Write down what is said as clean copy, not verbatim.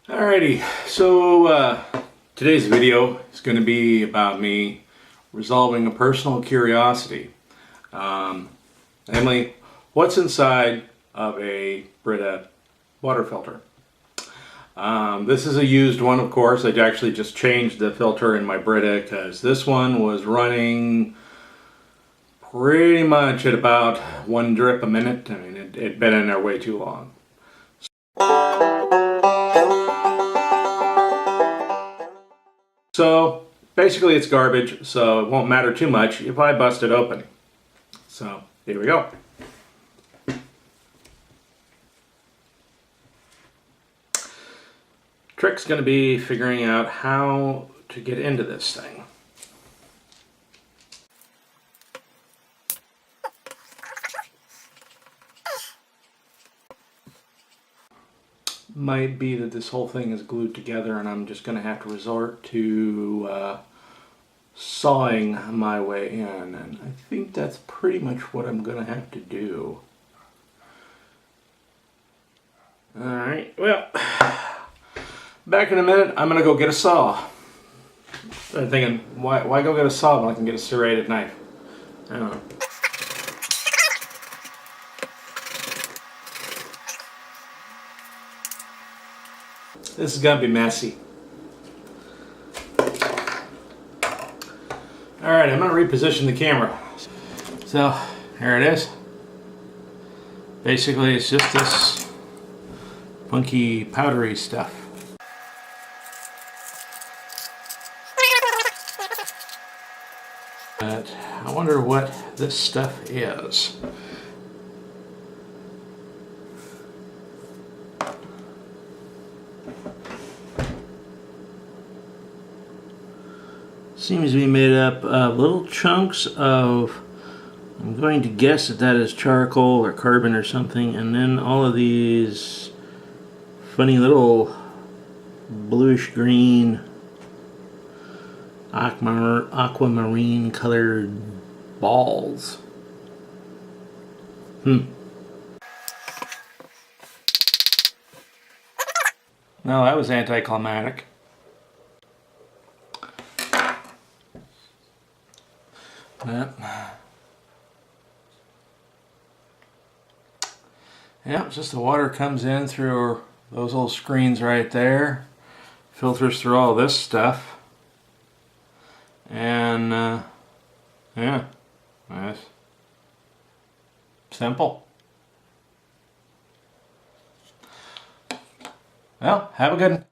Alrighty, so today's video is going to be about me resolving a personal curiosity. Namely, what's inside of a Brita water filter. This is a used one, of course. I actually just changed the filter in my Brita because this one was running pretty much at about 1 drip a minute. I mean, it'd been in there way too long. So basically it's garbage, so it won't matter too much if I bust it open. So here we go. Trick's going to be figuring out how to get into this thing. Might be that this whole thing is glued together and I'm just going to have to resort to sawing my way in, and I think that's pretty much what I'm going to have to do. Alright, well, back in a minute. I'm going to go get a saw. I'm thinking, why go get a saw when I can get a serrated knife? I don't know. This is going to be messy. Alright, I'm going to reposition the camera. So, here it is. Basically, it's just this funky, powdery stuff. But I wonder what this stuff is. Seems to be made up of little chunks of, I'm going to guess that is charcoal or carbon or something, and then all of these funny little bluish green aquamarine colored balls. No, that was anticlimactic. Yeah, just the water comes in through those little screens right there, filters through all this stuff, and yeah, that's simple. Well, have a good one.